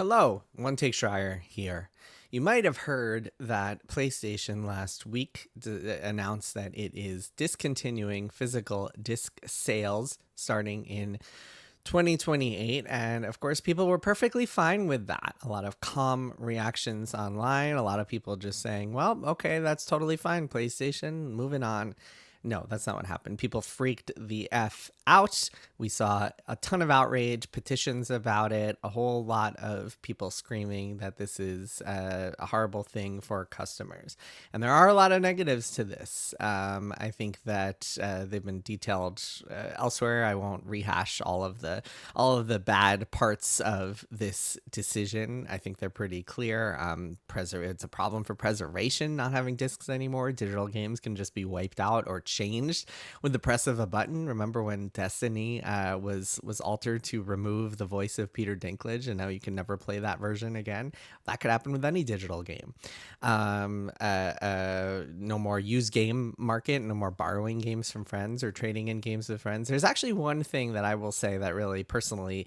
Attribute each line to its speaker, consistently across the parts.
Speaker 1: Hello, One Take Schreier here. You might have heard that PlayStation last week announced that it is discontinuing physical disc sales starting in 2028. And of course, people were perfectly fine with that. A lot of calm reactions online, a lot of people just saying, well, okay, that's totally fine, PlayStation, moving on. No, that's not what happened. People freaked the F out. We saw a ton of outrage, petitions about it, a whole lot of people screaming that this is a horrible thing for customers. And there are a lot of negatives to this. I think that they've been detailed elsewhere. I won't rehash all of the bad parts of this decision. I think they're pretty clear. It's a problem for preservation not having discs anymore. Digital games can just be wiped out or changed with the press of a button. Remember when Destiny was altered to remove the voice of Peter Dinklage, and now you can never play that version again? That could happen with any digital game. No more used game market, no more borrowing games from friends or trading in games with friends. There's actually one thing that I will say that really personally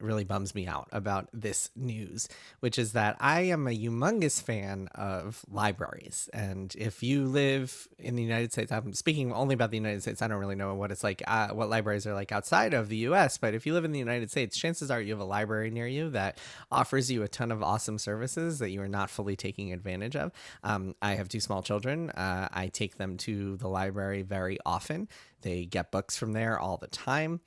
Speaker 1: really bums me out about this news, which is that I am a humongous fan of libraries. And if you live in the United States, I'm speaking only about the United States. I don't really know what it's like, what libraries are like outside of the US. But if you live in the United States, chances are you have a library near you that offers you a ton of awesome services that you are not fully taking advantage of. I have two small children. I take them to the library very often. They get books from there all the time.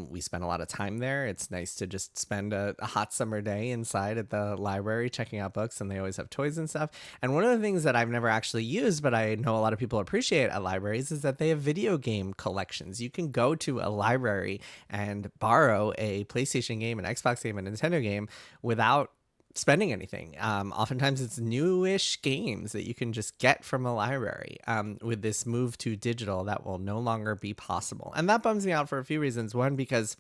Speaker 1: We spend a lot of time there. It's nice to just spend a hot summer day inside at the library checking out books, and they always have toys and stuff. And one of the things that I've never actually used, but I know a lot of people appreciate at libraries, is that they have video game collections. You can go to a library and borrow a PlayStation game, an Xbox game, a Nintendo game without spending anything. Oftentimes it's newish games that you can just get from a library. With this move to digital, that will no longer be possible. And that bums me out for a few reasons. One, because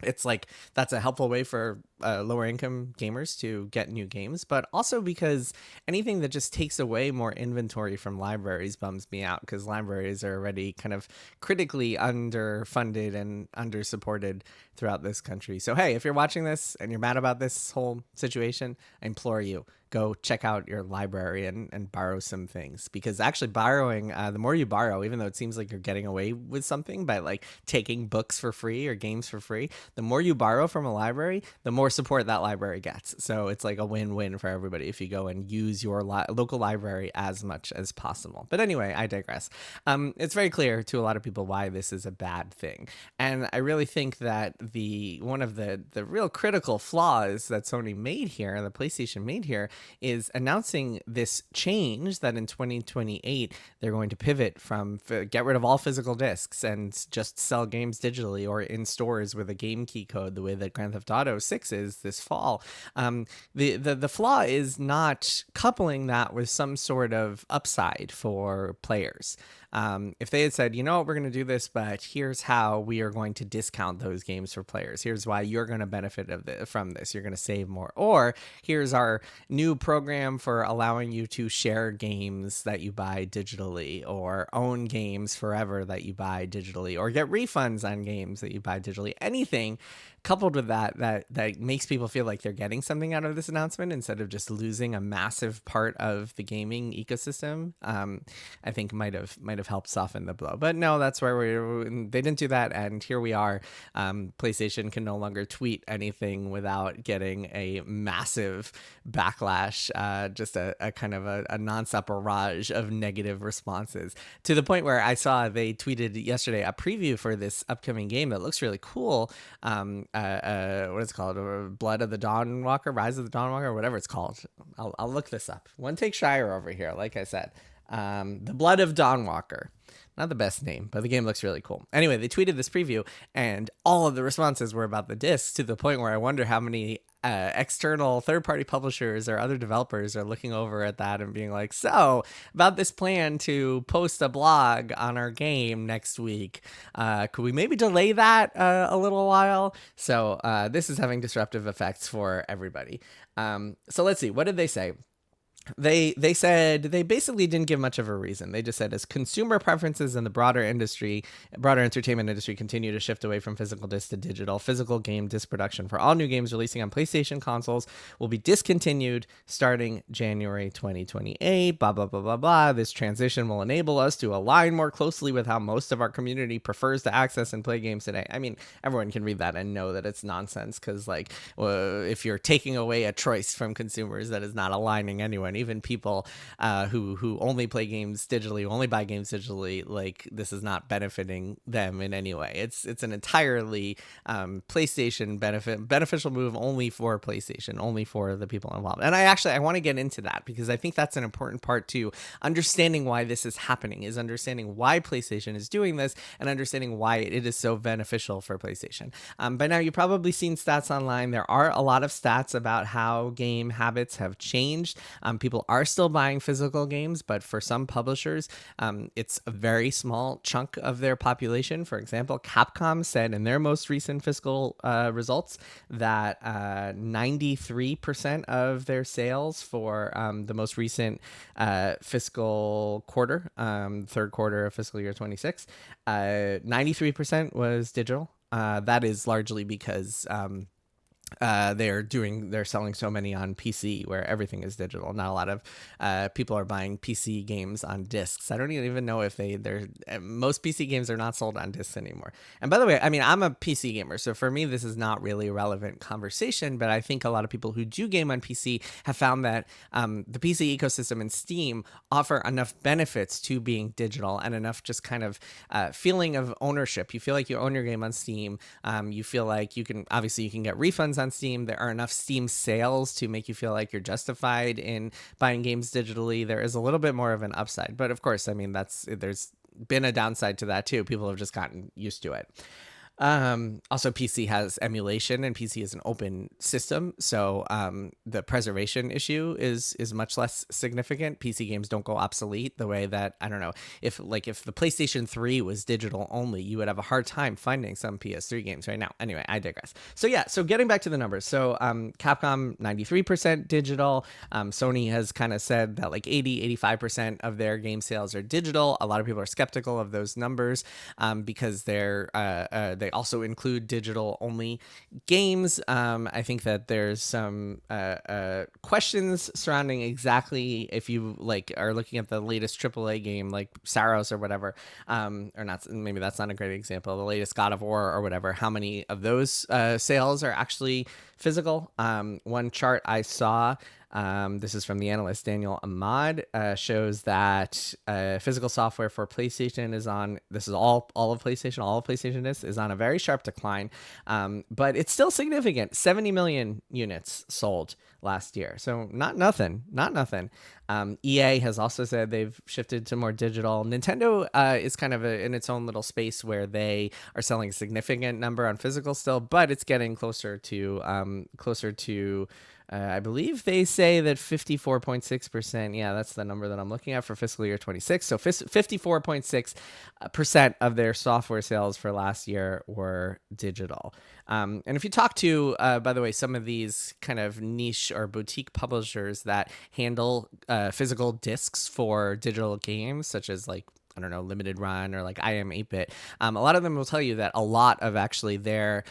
Speaker 1: it's like that's a helpful way for lower income gamers to get new games, but also because anything that just takes away more inventory from libraries bums me out, because libraries are already kind of critically underfunded and undersupported throughout this country. So hey, if you're watching this and you're mad about this whole situation, I implore you, go check out your library and borrow some things, because actually borrowing, the more you borrow, even though it seems like you're getting away with something by like taking books for free or games for free, the more you borrow from a library, the more support that library gets. So it's like a win-win for everybody if you go and use your local library as much as possible. But anyway, I digress. It's very clear to a lot of people why this is a bad thing. And I really think that one of the real critical flaws that Sony made here, the PlayStation made here, is announcing this change that in 2028 they're going to pivot from get rid of all physical discs and just sell games digitally or in stores with a game key code, the way that Grand Theft Auto 6 is this fall. The flaw is not coupling that with some sort of upside for players. If they had said, you know what, we're going to do this, but here's how we are going to discount those games for players. Here's why you're going to benefit from this. You're going to save more. Or here's our new program for allowing you to share games that you buy digitally, or own games forever that you buy digitally, or get refunds on games that you buy digitally. Anything coupled with that makes people feel like they're getting something out of this announcement instead of just losing a massive part of the gaming ecosystem, I think might have helped soften the blow. But no, that's where they didn't do that, and here we are. PlayStation can no longer tweet anything without getting a massive backlash, just a kind of a nonstop barrage of negative responses, to the point where I saw they tweeted yesterday a preview for this upcoming game that looks really cool. What is it called? Blood of the Dawnwalker, Rise of the Dawnwalker, whatever it's called. I'll look this up. One Take Shire over here, like I said. The Blood of Dawnwalker. Not the best name, but the game looks really cool. Anyway, they tweeted this preview, and all of the responses were about the discs, to the point where I wonder how many external third-party publishers or other developers are looking over at that and being like, so about this plan to post a blog on our game next week, could we maybe delay that a little while? So this is having disruptive effects for everybody. So let's see, what did they say? They said they basically didn't give much of a reason. They just said as consumer preferences in the broader entertainment industry continue to shift away from physical disc to digital, physical game disc production for all new games releasing on PlayStation consoles will be discontinued starting January 2028. Blah blah blah blah blah. This transition will enable us to align more closely with how most of our community prefers to access and play games today. I mean, everyone can read that and know that it's nonsense because like if you're taking away a choice from consumers, that is not aligning anyone, even people who only play games digitally, who only buy games digitally. Like this is not benefiting them in any way. It's an entirely PlayStation beneficial move only for PlayStation, only for the people involved. And I want to get into that because I think that's an important part to understanding why this is happening, is understanding why PlayStation is doing this and understanding why it is so beneficial for PlayStation. By now, you've probably seen stats online. There are a lot of stats about how game habits have changed. People are still buying physical games, but for some publishers, it's a very small chunk of their population. For example, Capcom said in their most recent fiscal results that 93% of their sales for the most recent fiscal quarter, third quarter of fiscal year 26, 93% was digital. That is largely because they're selling so many on PC where everything is digital. Not a lot of people are buying PC games on discs. I don't even know if they're most PC games are not sold on discs anymore. And by the way, I mean, I'm a PC gamer, so for me this is not really a relevant conversation, but I think a lot of people who do game on PC have found that the PC ecosystem and Steam offer enough benefits to being digital and enough just kind of feeling of ownership. You feel like you own your game on Steam. You feel like you can get refunds on Steam. There are enough Steam sales to make you feel like you're justified in buying games digitally. There is a little bit more of an upside, but of course, I mean, there's been a downside to that too. People have just gotten used to it. Also, PC has emulation, and PC is an open system, so the preservation issue is much less significant. PC games don't go obsolete the way that, I don't know, if the PlayStation 3 was digital only, you would have a hard time finding some PS3 games right now. Anyway, I digress. So yeah, so getting back to the numbers. So Capcom 93% digital. Sony has kind of said that like 85% of their game sales are digital. A lot of people are skeptical of those numbers because they also include digital only games. I think that there's some questions surrounding exactly if you like are looking at the latest AAA game like Saros or whatever, or not. Maybe that's not a great example. The latest God of War or whatever. How many of those sales are actually physical? One chart I saw. This is from the analyst Daniel Ahmad, shows that physical software for PlayStation is on, this is all of PlayStation is on a very sharp decline, but it's still significant. 70 million units sold last year. So not nothing. EA has also said they've shifted to more digital. Nintendo is kind of in its own little space where they are selling a significant number on physical still, but it's getting closer to I believe they say that 54.6%. Yeah, that's the number that I'm looking at for fiscal year 26. So 54.6% of their software sales for last year were digital. And if you talk to, by the way, some of these kind of niche or boutique publishers that handle physical discs for digital games, such as like, I don't know, Limited Run or like I Am 8-Bit, a lot of them will tell you that a lot of actually their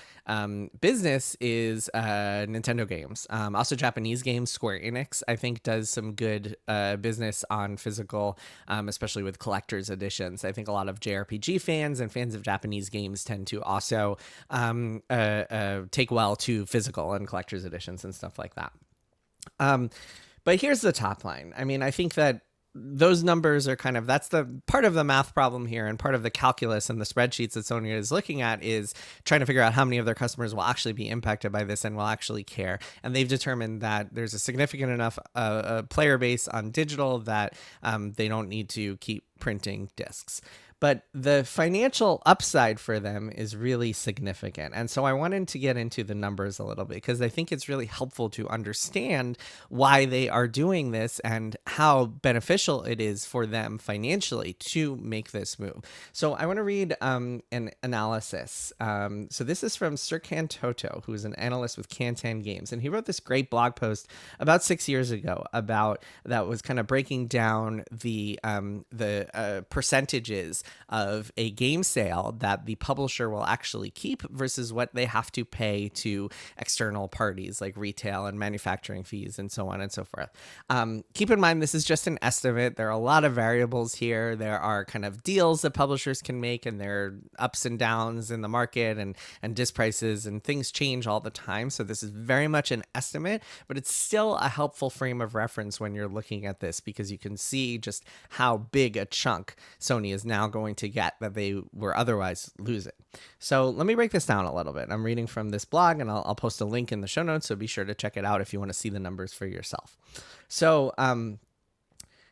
Speaker 1: business is Nintendo games. Also Japanese games. Square Enix, I think, does some good business on physical, especially with collector's editions. I think a lot of JRPG fans and fans of Japanese games tend to also take well to physical and collector's editions and stuff like that. But here's the top line. I mean, I think that those numbers are kind of, that's the part of the math problem here, and part of the calculus and the spreadsheets that Sony is looking at is trying to figure out how many of their customers will actually be impacted by this and will actually care. And they've determined that there's a significant enough player base on digital that they don't need to keep printing discs. but the financial upside for them is really significant. And so I wanted to get into the numbers a little bit because I think it's really helpful to understand why they are doing this and how beneficial it is for them financially to make this move. So I want to read an analysis. So this is from Serkan Toto, who is an analyst with Kantan Games, and he wrote this great blog post about 6 years ago about that was kind of breaking down the percentages of a game sale that the publisher will actually keep versus what they have to pay to external parties like retail and manufacturing fees and so on and so forth. Keep in mind, this is just an estimate. There are a lot of variables here. There are kind of deals that publishers can make, and there are ups and downs in the market and disc prices, and things change all the time. So this is very much an estimate, but it's still a helpful frame of reference when you're looking at this, because you can see just how big a chunk Sony is now going to get that they were otherwise losing. So let me break this down a little bit. I'm reading from this blog, and I'll post a link in the show notes, so be sure to check it out if you want to see the numbers for yourself. So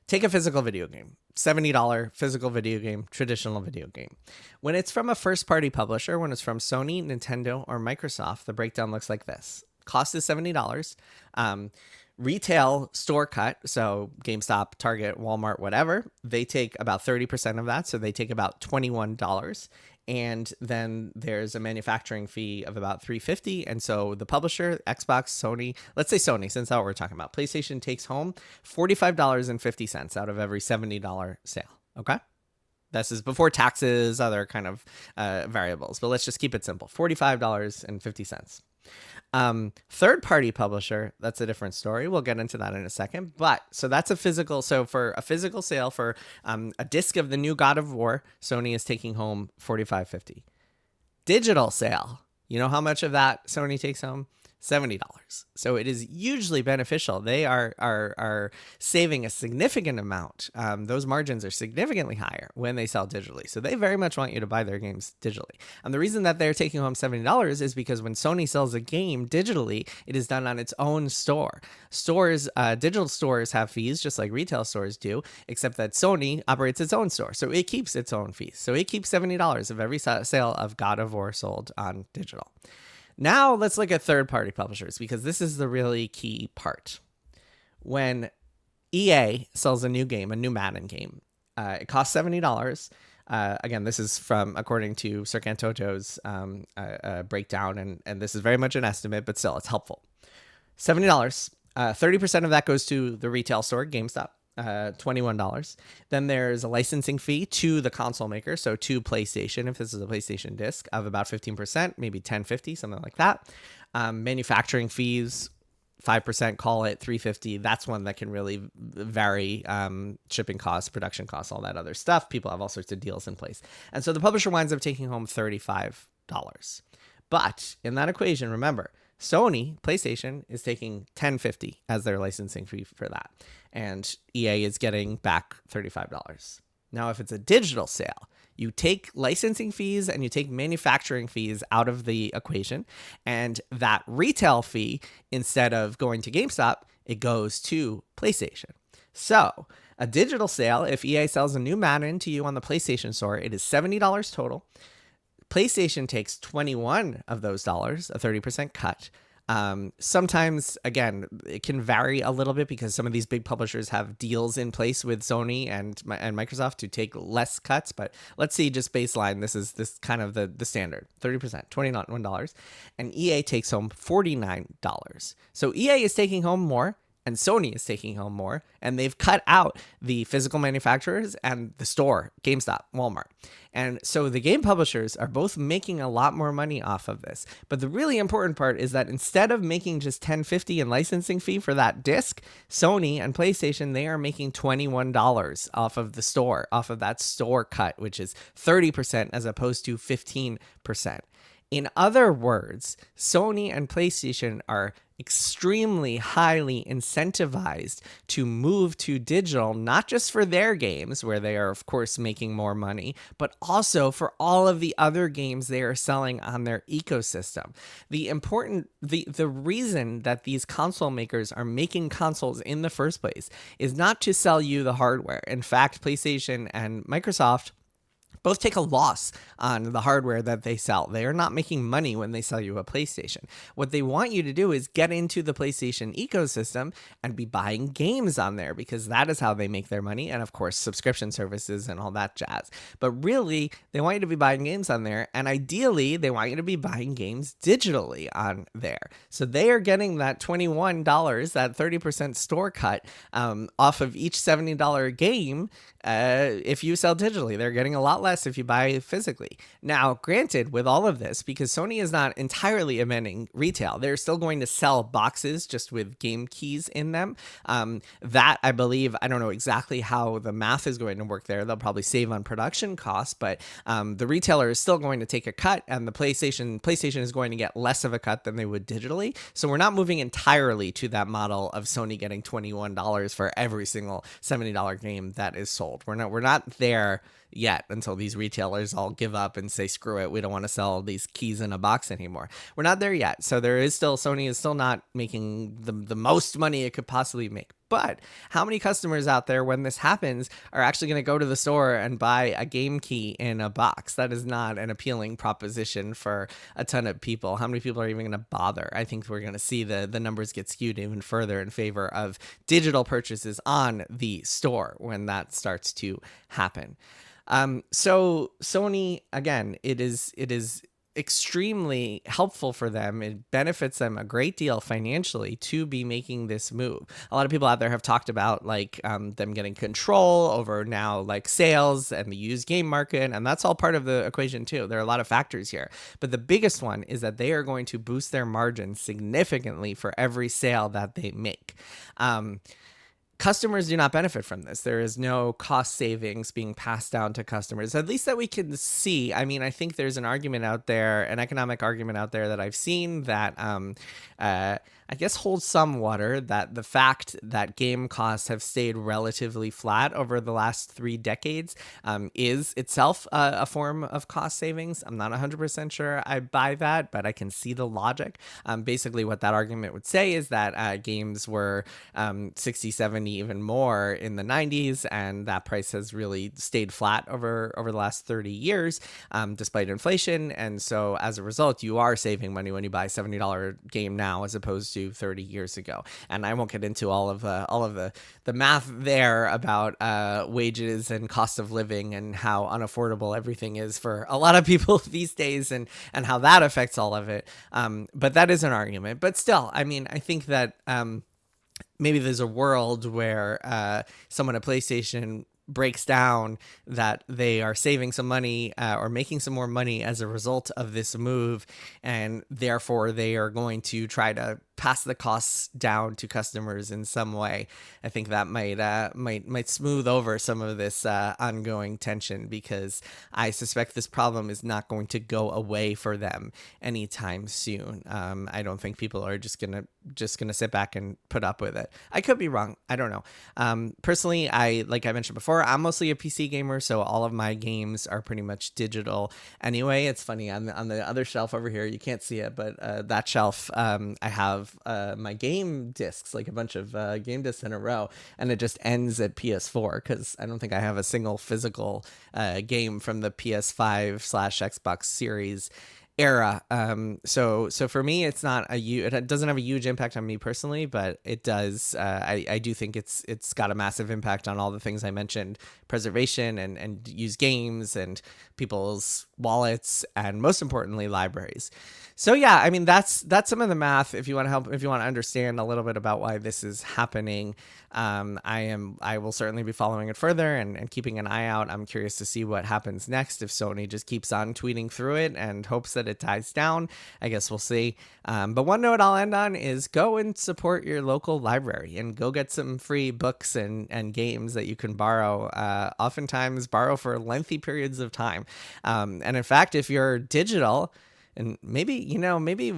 Speaker 1: take a physical video game, $70 physical video game, traditional video game. When it's from a first-party publisher, when it's from Sony, Nintendo, or Microsoft, the breakdown looks like this. Cost is $70. Retail store cut, so GameStop, Target, Walmart, whatever, they take about 30% of that, so they take about $21. And then there's a manufacturing fee of about $350. And so the publisher, Xbox, Sony, let's say Sony, since that's what we're talking about, PlayStation takes home $45.50 out of every $70 sale. Okay? This is before taxes, other kind of variables, but let's just keep it simple. $45.50. Third-party publisher, that's a different story. We'll get into that in a second. But so that's a physical. So for a physical sale for a disc of the new God of War, Sony is taking home $45.50. Digital sale, you know how much of that Sony takes home? $70. So it is hugely beneficial. They are saving a significant amount. Those margins are significantly higher when they sell digitally. So they very much want you to buy their games digitally. And the reason that they're taking home $70 is because when Sony sells a game digitally, it is done on its own store. Digital stores have fees just like retail stores do, except that Sony operates its own store. So it keeps its own fees. So it keeps $70 of every sale of God of War sold on digital. Now let's look at third-party publishers, because this is the really key part. When EA sells a new game, a new Madden game, it costs $70. Again, this is according to Serkan Toto's breakdown, and this is very much an estimate, but still, it's helpful. $70. 30% of that goes to the retail store, GameStop. $21. Then there's a licensing fee to the console maker, so to PlayStation, if this is a PlayStation disc, of about 15%, maybe $10.50, something like that. Manufacturing fees, 5%, call it $3.50. That's one that can really vary. Shipping costs, production costs, all that other stuff. People have all sorts of deals in place. And so the publisher winds up taking home $35. But in that equation, remember, Sony, PlayStation, is taking $10.50 as their licensing fee for that. And EA is getting back $35. Now, if it's a digital sale, you take licensing fees and you take manufacturing fees out of the equation. And that retail fee, instead of going to GameStop, it goes to PlayStation. So a digital sale, if EA sells a new Madden to you on the PlayStation Store, it is $70 total. PlayStation takes 21 of those dollars, a 30% cut. Sometimes, again, it can vary a little bit because some of these big publishers have deals in place with Sony and Microsoft to take less cuts. But let's see, just baseline, this is kind of the standard, 30%, $21. And EA takes home $49. So EA is taking home more, and Sony is taking home more, and they've cut out the physical manufacturers and the store, GameStop, Walmart. And so the game publishers are both making a lot more money off of this. But the really important part is that instead of making just $10.50 in licensing fee for that disc, Sony and PlayStation, they are making $21 off of the store, off of that store cut, which is 30% as opposed to 15%. In other words, Sony and PlayStation are extremely highly incentivized to move to digital, not just for their games, where they are, of course, making more money, but also for all of the other games they are selling on their ecosystem. The reason that these console makers are making consoles in the first place is not to sell you the hardware. In fact, PlayStation and Microsoft both take a loss on the hardware that they sell. They are not making money when they sell you a PlayStation. What they want you to do is get into the PlayStation ecosystem and be buying games on there, because that is how they make their money. And of course, subscription services and all that jazz. But really, they want you to be buying games on there. And ideally, they want you to be buying games digitally on there. So they are getting that $21, that 30% store cut off of each $70 game. If you sell digitally, they're getting a lot less if you buy physically. Now, granted, with all of this, because Sony is not entirely amending retail, they're still going to sell boxes just with game keys in them. That, I believe, I don't know exactly how the math is going to work there. They'll probably save on production costs, but the retailer is still going to take a cut, and the PlayStation is going to get less of a cut than they would digitally. So we're not moving entirely to that model of Sony getting $21 for every single $70 game that is sold. We're not there yet until these retailers all give up and say, screw it, we don't want to sell these keys in a box anymore. We're not there yet. So Sony is still not making the most money it could possibly make. But how many customers out there, when this happens, are actually going to go to the store and buy a game key in a box? That is not an appealing proposition for a ton of people. How many people are even going to bother? I think we're going to see the numbers get skewed even further in favor of digital purchases on the store when that starts to happen. So Sony, again, it is extremely helpful for them. It benefits them a great deal financially to be making this move. A lot of people out there have talked about them getting control over now like sales and the used game market, and that's all part of the equation too. There are a lot of factors here, but the biggest one is that they are going to boost their margins significantly for every sale that they make. Customers do not benefit from this. There is no cost savings being passed down to customers, at least that we can see. I mean, I think there's an argument out there, an economic argument out there that I've seen that I guess holds some water, that the fact that game costs have stayed relatively flat over the last 3 decades is itself a form of cost savings. I'm not 100% sure I buy that, but I can see the logic. Basically, what that argument would say is that games were 60, 70, even more in the 90s, and that price has really stayed flat over the last 30 years, despite inflation. And so as a result, you are saving money when you buy a $70 game now as opposed to 30 years ago. And I won't get into all of the math there about wages and cost of living and how unaffordable everything is for a lot of people these days, and how that affects all of it. But that is an argument. But still, I mean, I think that maybe there's a world where someone at PlayStation breaks down that they are saving some money or making some more money as a result of this move, and therefore they are going to try to pass the costs down to customers in some way. I think that might smooth over some of this ongoing tension, because I suspect this problem is not going to go away for them anytime soon. I don't think people are just gonna sit back and put up with it. I could be wrong. I don't know. Personally, like I mentioned before, I'm mostly a PC gamer, so all of my games are pretty much digital anyway. It's funny, on the other shelf over here, you can't see it, but that shelf, I have my game discs, like a bunch of game discs in a row, and it just ends at PS4, because I don't think I have a single physical game from the PS5/Xbox Series era. So for me, it's not it doesn't have a huge impact on me personally, but it does. I do think it's got a massive impact on all the things I mentioned: preservation and used games and people's wallets, and most importantly, libraries. So yeah, I mean, that's some of the math. If you want to understand a little bit about why this is happening, I will certainly be following it further and keeping an eye out. I'm curious to see what happens next, if Sony just keeps on tweeting through it and hopes that it dies down. I guess we'll see. But one note I'll end on is go and support your local library and go get some free books and games that you can borrow. Oftentimes borrow for lengthy periods of time. And in fact, if you're digital, And maybe, maybe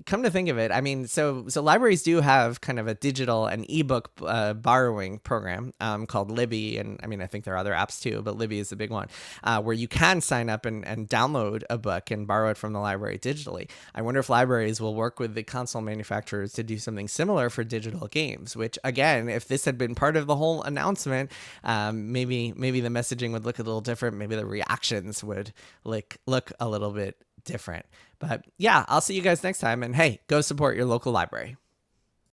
Speaker 1: come to think of it, I mean, so libraries do have kind of a digital and ebook borrowing program called Libby, and I mean, I think there are other apps too, but Libby is the big one, where you can sign up and download a book and borrow it from the library digitally. I wonder if libraries will work with the console manufacturers to do something similar for digital games. Which, again, if this had been part of the whole announcement, maybe the messaging would look a little different. Maybe the reactions would look a little bit different. But yeah, I'll see you guys next time. And hey, go support your local library.